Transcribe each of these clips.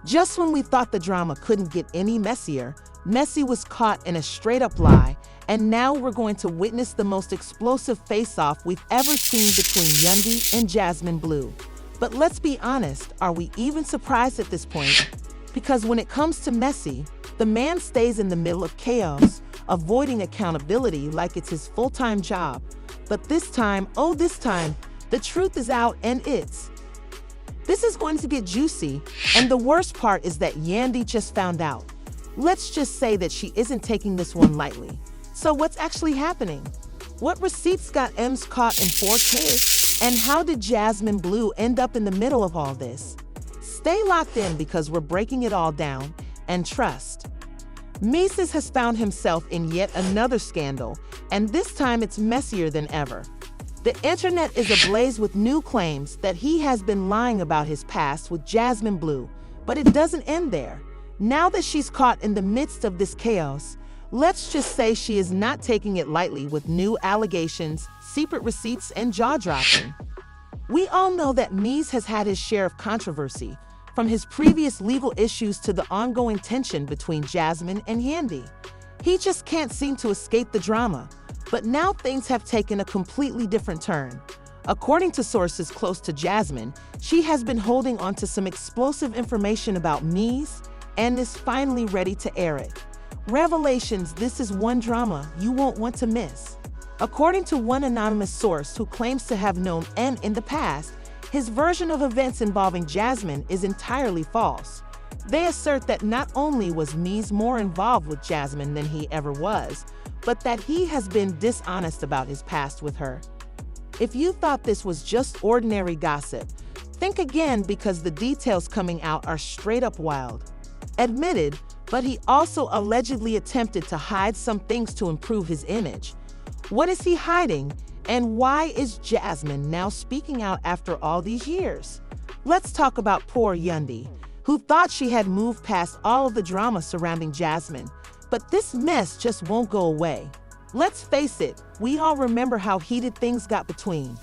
Just when we thought the drama couldn't get any messier, Mendeecees was caught in a straight-up lie, and now we're going to witness the most explosive face-off we've ever seen between Yandy and Jasmine Bleu. But let's be honest, are we even surprised at this point? Because when it comes to Mendeecees, the man stays in the middle of chaos, avoiding accountability like it's his full-time job. But this time, the truth is out and this is going to get juicy, and the worst part is that Yandy just found out. Let's just say that she isn't taking this one lightly. So what's actually happening? What receipts got M's caught in 4K? And how did Jasmine Bleu end up in the middle of all this? Stay locked in because we're breaking it all down, and trust. Mendeecees has found himself in yet another scandal, and this time it's messier than ever. The internet is ablaze with new claims that he has been lying about his past with Jasmine Bleu, but it doesn't end there. Now that she's caught in the midst of this chaos, let's just say she is not taking it lightly with new allegations, secret receipts, and jaw-dropping. We all know that Mendeecees has had his share of controversy, from his previous legal issues to the ongoing tension between Jasmine and Yandy. He just can't seem to escape the drama. But now things have taken a completely different turn. According to sources close to Jasmine, she has been holding on to some explosive information about Mendeecees and is finally ready to air it. Revelations, this is one drama you won't want to miss. According to one anonymous source who claims to have known N in the past, his version of events involving Jasmine is entirely false. They assert that not only was Mendeecees more involved with Jasmine than he ever was, but that he has been dishonest about his past with her. If you thought this was just ordinary gossip, think again because the details coming out are straight up wild. Admitted, but he also allegedly attempted to hide some things to improve his image. What is he hiding, and why is Jasmine now speaking out after all these years? Let's talk about poor Yandy, who thought she had moved past all of the drama surrounding Jasmine. But this mess just won't go away. Let's face it, we all remember how heated things got between.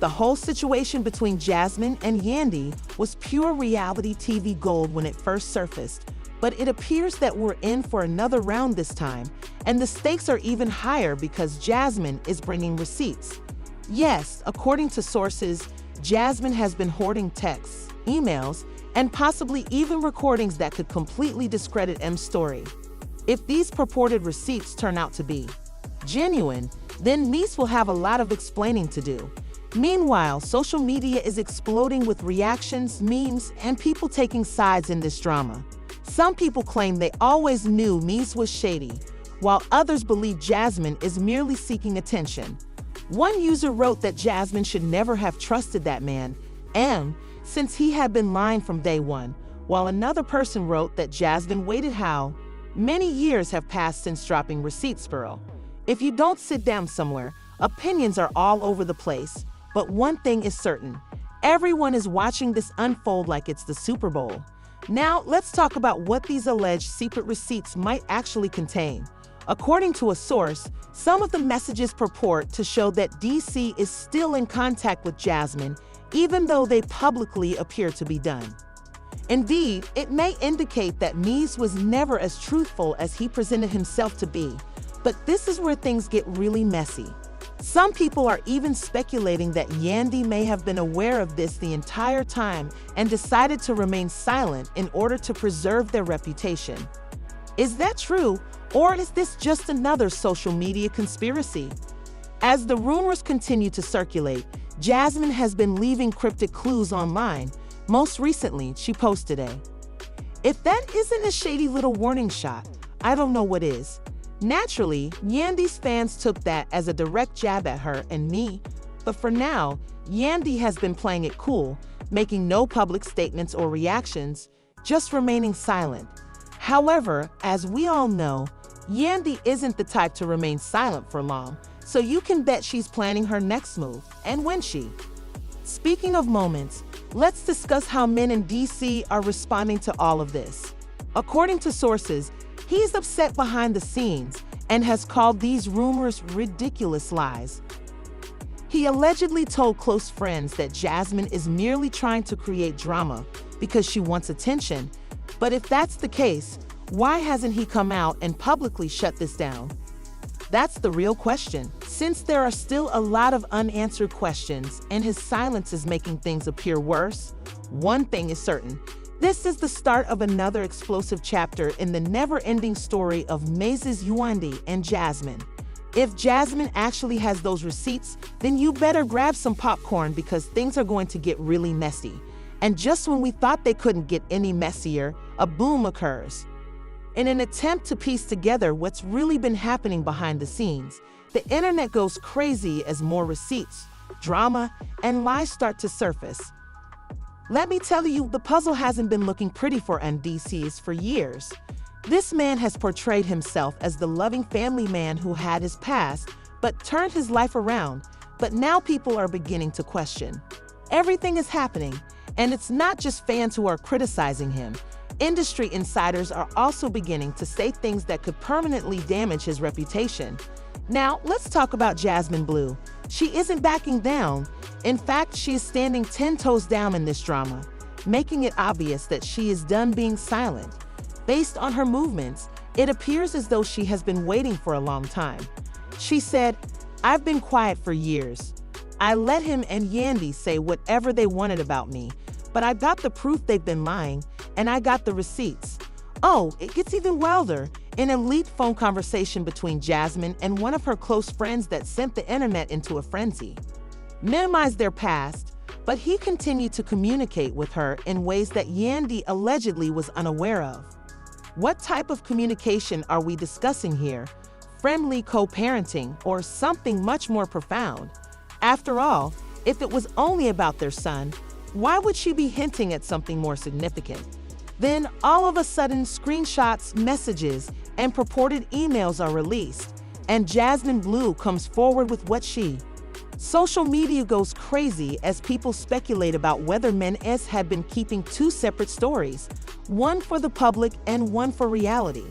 The whole situation between Jasmine and Yandy was pure reality TV gold when it first surfaced, but it appears that we're in for another round this time, and the stakes are even higher because Jasmine is bringing receipts. Yes, according to sources, Jasmine has been hoarding texts, emails, and possibly even recordings that could completely discredit M's story. If these purported receipts turn out to be genuine, then Mendeecees will have a lot of explaining to do. Meanwhile, social media is exploding with reactions, memes, and people taking sides in this drama. Some people claim they always knew Mendeecees was shady, while others believe Jasmine is merely seeking attention. One user wrote that Jasmine should never have trusted that man, M, since he had been lying from day one, while another person wrote that Jasmine waited how many years have passed since dropping receipts, girl. If you don't sit down somewhere, opinions are all over the place. But one thing is certain, everyone is watching this unfold like it's the Super Bowl. Now, let's talk about what these alleged secret receipts might actually contain. According to a source, some of the messages purport to show that DC is still in contact with Jasmine, even though they publicly appear to be done. Indeed, it may indicate that Mendeecees was never as truthful as he presented himself to be. But this is where things get really messy. Some people are even speculating that Yandy may have been aware of this the entire time and decided to remain silent in order to preserve their reputation. Is that true, or is this just another social media conspiracy? As the rumors continue to circulate, Jasmine has been leaving cryptic clues online. Most recently, she posted a, "If that isn't a shady little warning shot, I don't know what is." Naturally, Yandy's fans took that as a direct jab at her and me, but for now, Yandy has been playing it cool, making no public statements or reactions, just remaining silent. However, as we all know, Yandy isn't the type to remain silent for long, so you can bet she's planning her next move, and when she. Speaking of moments, let's discuss how men in DC are responding to all of this. According to sources, he's upset behind the scenes and has called these rumors ridiculous lies. He allegedly told close friends that Jasmine is merely trying to create drama, because she wants attention. But if that's the case, why hasn't he come out and publicly shut this down? That's the real question. Since there are still a lot of unanswered questions and his silence is making things appear worse, one thing is certain. This is the start of another explosive chapter in the never-ending story of Mendeecees, Yandy and Jasmine. If Jasmine actually has those receipts, then you better grab some popcorn because things are going to get really messy. And just when we thought they couldn't get any messier, a boom occurs. In an attempt to piece together what's really been happening behind the scenes, the internet goes crazy as more receipts, drama, and lies start to surface. Let me tell you, the puzzle hasn't been looking pretty for Mendeecees for years. This man has portrayed himself as the loving family man who had his past, but turned his life around. But now people are beginning to question. Everything is happening, and it's not just fans who are criticizing him. Industry insiders are also beginning to say things that could permanently damage his reputation. Now, let's talk about Jasmine Bleu. She isn't backing down. In fact, she is standing 10 toes down in this drama, making it obvious that she is done being silent. Based on her movements, it appears as though she has been waiting for a long time. She said, "I've been quiet for years. I let him and Yandy say whatever they wanted about me, but I got the proof they've been lying, and I got the receipts." Oh, it gets even wilder. In a leaked phone conversation between Jasmine and one of her close friends that sent the internet into a frenzy. Minimized their past, but he continued to communicate with her in ways that Yandy allegedly was unaware of. What type of communication are we discussing here? Friendly co-parenting or something much more profound? After all, if it was only about their son, why would she be hinting at something more significant? Then, all of a sudden, screenshots, messages, and purported emails are released, and Jasmine Bleu comes forward with what she. Social media goes crazy as people speculate about whether Mendeecees had been keeping two separate stories, one for the public and one for reality.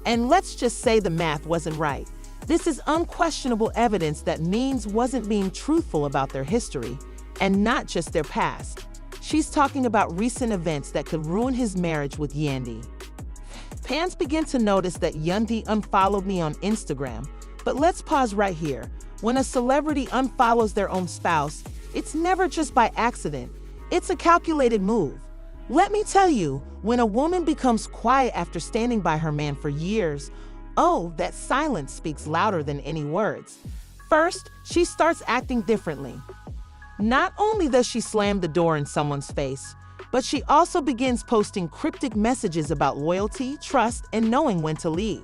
And let's just say the math wasn't right. This is unquestionable evidence that Mendeecees wasn't being truthful about their history, and not just their past. She's talking about recent events that could ruin his marriage with Yandy. Fans begin to notice that Yandy unfollowed me on Instagram, but let's pause right here. When a celebrity unfollows their own spouse, it's never just by accident. It's a calculated move. Let me tell you, when a woman becomes quiet after standing by her man for years, oh, that silence speaks louder than any words. First, she starts acting differently. Not only does she slam the door in someone's face, but she also begins posting cryptic messages about loyalty, trust, and knowing when to leave.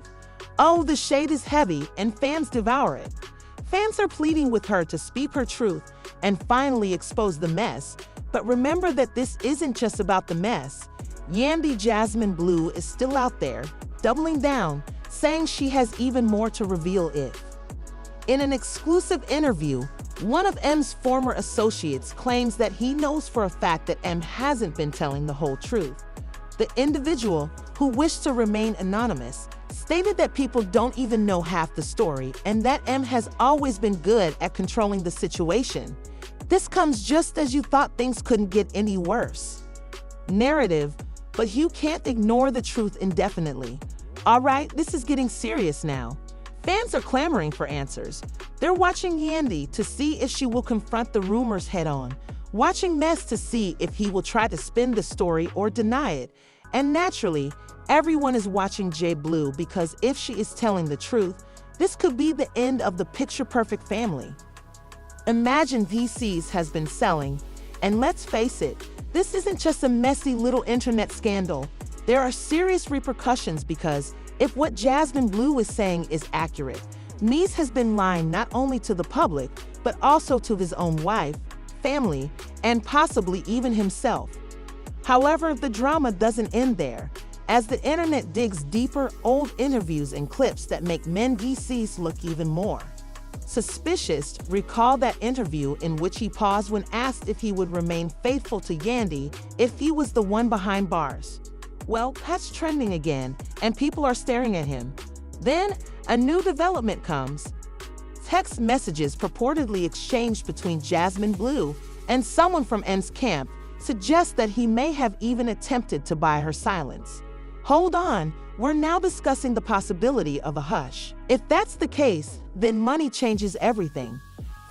Oh, the shade is heavy, and fans devour it. Fans are pleading with her to speak her truth and finally expose the mess. But remember that this isn't just about the mess. Yandy Jasmine Bleu is still out there, doubling down, saying she has even more to reveal if. In an exclusive interview, one of M's former associates claims that he knows for a fact that M hasn't been telling the whole truth. The individual, who wished to remain anonymous, stated that people don't even know half the story and that M has always been good at controlling the situation. This comes just as you thought things couldn't get any worse. Narrative, but you can't ignore the truth indefinitely. All right, this is getting serious now. Fans are clamoring for answers. They're watching Yandy to see if she will confront the rumors head-on, watching Mess to see if he will try to spin the story or deny it. And naturally, everyone is watching J Bleu because if she is telling the truth, this could be the end of the picture-perfect family. Imagine Mendeecees has been selling, and let's face it, this isn't just a messy little internet scandal. There are serious repercussions because if what Jasmine Bleu is saying is accurate, Mendeecees has been lying not only to the public, but also to his own wife, family, and possibly even himself. However, the drama doesn't end there. As the internet digs deeper, old interviews and clips that make Mendeecees look even more suspicious. Recall that interview in which he paused when asked if he would remain faithful to Yandy if he was the one behind bars. Well, that's trending again, and people are staring at him. Then, a new development comes. Text messages purportedly exchanged between Jasmine Bleu and someone from M's camp suggests that he may have even attempted to buy her silence. Hold on, we're now discussing the possibility of a hush. If that's the case, then money changes everything.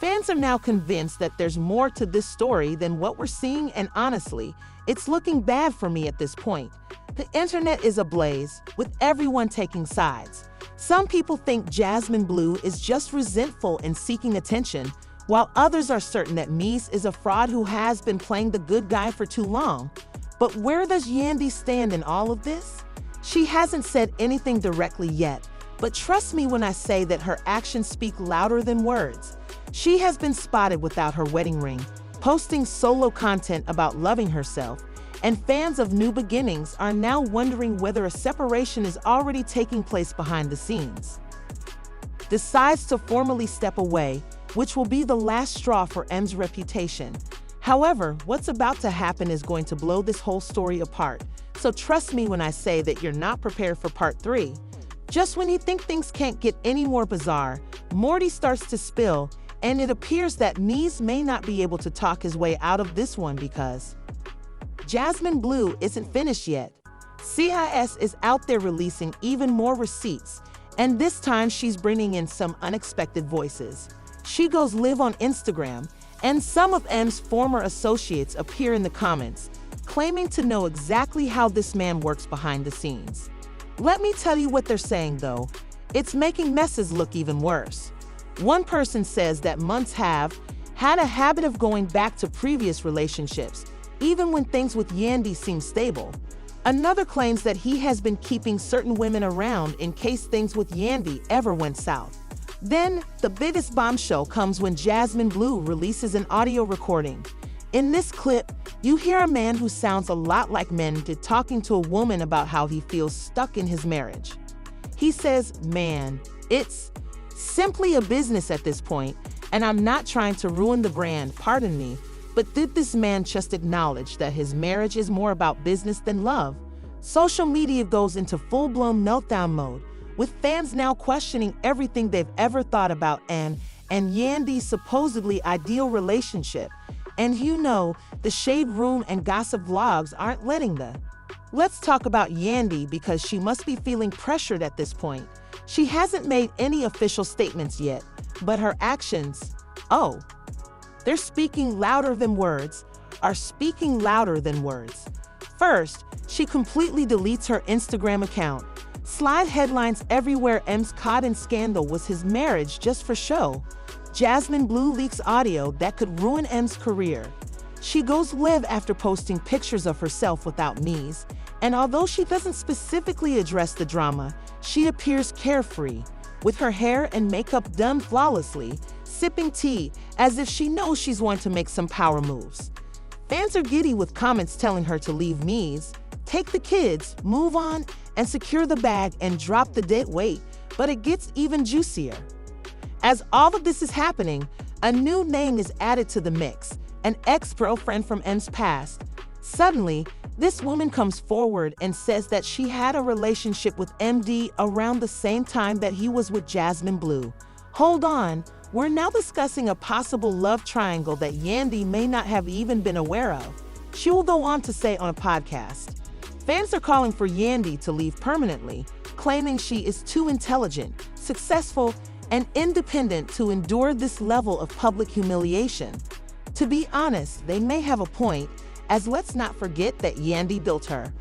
Fans are now convinced that there's more to this story than what we're seeing, and honestly, it's looking bad for me at this point. The internet is ablaze, with everyone taking sides. Some people think Jasmine Bleu is just resentful and seeking attention, while others are certain that Mendeecees is a fraud who has been playing the good guy for too long. But where does Yandy stand in all of this? She hasn't said anything directly yet, but trust me when I say that her actions speak louder than words. She has been spotted without her wedding ring, posting solo content about loving herself, and fans of New Beginnings are now wondering whether a separation is already taking place behind the scenes. Decides to formally step away, which will be the last straw for M's reputation. However, what's about to happen is going to blow this whole story apart, so trust me when I say that you're not prepared for part 3. Just when you think things can't get any more bizarre, Morty starts to spill, and it appears that Mendeecees may not be able to talk his way out of this one because Jasmine Bleu isn't finished yet. CIS is out there releasing even more receipts, and this time she's bringing in some unexpected voices. She goes live on Instagram, and some of M's former associates appear in the comments, claiming to know exactly how this man works behind the scenes. Let me tell you what they're saying though, it's making messes look even worse. One person says that Munts have had a habit of going back to previous relationships, even when things with Yandy seem stable. Another claims that he has been keeping certain women around in case things with Yandy ever went south. Then, the biggest bombshell comes when Jasmine Bleu releases an audio recording. In this clip, you hear a man who sounds a lot like Mendeecees talking to a woman about how he feels stuck in his marriage. He says, "Man, it's simply a business at this point, and I'm not trying to ruin the brand, pardon me, but did this man just acknowledge that his marriage is more about business than love?" Social media goes into full-blown meltdown mode, with fans now questioning everything they've ever thought about and Yandy's supposedly ideal relationship. And you know, the Shade Room and gossip vlogs aren't letting the. Let's talk about Yandy because she must be feeling pressured at this point. She hasn't made any official statements yet, but her actions, oh, they're speaking louder than words, First, she completely deletes her Instagram account. Slide headlines everywhere. M's caught in scandal was his marriage just for show. Jasmine Bleu leaks audio that could ruin M's career. She goes live after posting pictures of herself without Mendeecees, and although she doesn't specifically address the drama, she appears carefree, with her hair and makeup done flawlessly, sipping tea as if she knows she's going to make some power moves. Fans are giddy with comments telling her to leave Mendeecees, take the kids, move on, and secure the bag and drop the dead weight, but it gets even juicier. As all of this is happening, a new name is added to the mix, an ex-girlfriend from M's past. Suddenly, this woman comes forward and says that she had a relationship with MD around the same time that he was with Jasmine Bleu. Hold on, we're now discussing a possible love triangle that Yandy may not have even been aware of. She will go on to say on a podcast. Fans are calling for Yandy to leave permanently, claiming she is too intelligent, successful, and independent to endure this level of public humiliation. To be honest, they may have a point, as let's not forget that Yandy built her.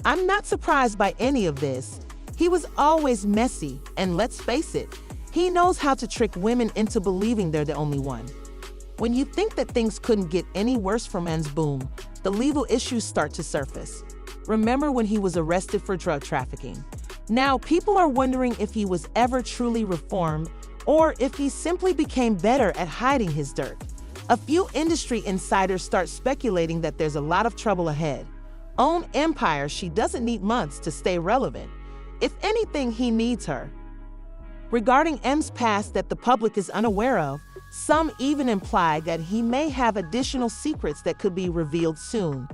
I'm not surprised by any of this. He was always messy, and let's face it, he knows how to trick women into believing they're the only one. When you think that things couldn't get any worse from M's boom, the legal issues start to surface. Remember when he was arrested for drug trafficking? Now, people are wondering if he was ever truly reformed or if he simply became better at hiding his dirt. A few industry insiders start speculating that there's a lot of trouble ahead. Own empire, she doesn't need months to stay relevant. If anything, he needs her. Regarding M's past that the public is unaware of, some even imply that he may have additional secrets that could be revealed soon.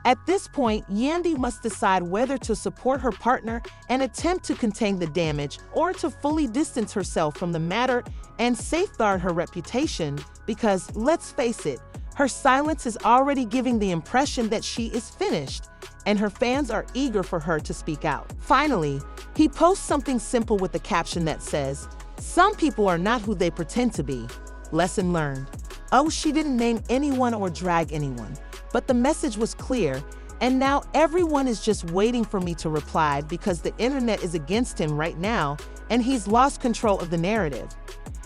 At this point, Yandy must decide whether to support her partner and attempt to contain the damage or to fully distance herself from the matter and safeguard her reputation because, let's face it, Her silence is already giving the impression that she is finished, and her fans are eager for her to speak out. Finally, he posts something simple with a caption that says, "Some people are not who they pretend to be. Lesson learned." Oh, she didn't name anyone or drag anyone, but the message was clear, and now everyone is just waiting for me to reply because the internet is against him right now, and he's lost control of the narrative.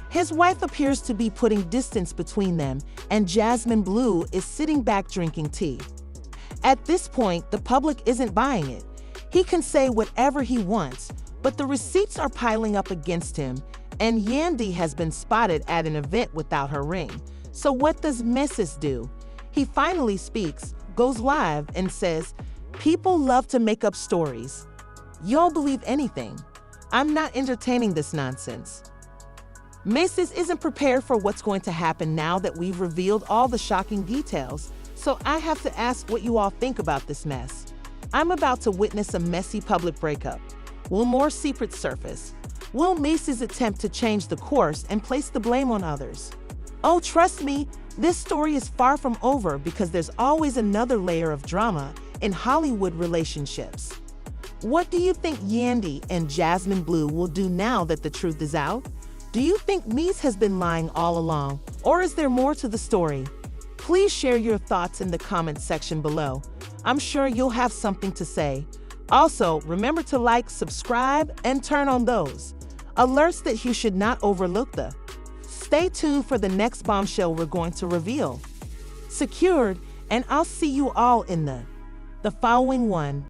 His wife appears to be putting distance between them, and Jasmine Bleu is sitting back drinking tea. At this point, the public isn't buying it. He can say whatever he wants, but the receipts are piling up against him, and Yandy has been spotted at an event without her ring. So what does Mendeecees do? He finally speaks, goes live, and says, "People love to make up stories. Y'all believe anything. I'm not entertaining this nonsense." Mendeecees isn't prepared for what's going to happen now that we've revealed all the shocking details, so I have to ask what you all think about this mess. I'm about to witness a messy public breakup. Will more secrets surface? Will Mendeecees attempt to change the course and place the blame on others? Oh, trust me, this story is far from over because there's always another layer of drama in Hollywood relationships. What do you think Yandy and Jasmine Bleu will do now that the truth is out? Do you think Mendeecees has been lying all along, or is there more to the story? Please share your thoughts in the comments section below. I'm sure you'll have something to say. Also, remember to like, subscribe, and turn on those alerts that you should not overlook. Stay tuned for the next bombshell we're going to reveal. Secured, and I'll see you all in the following one.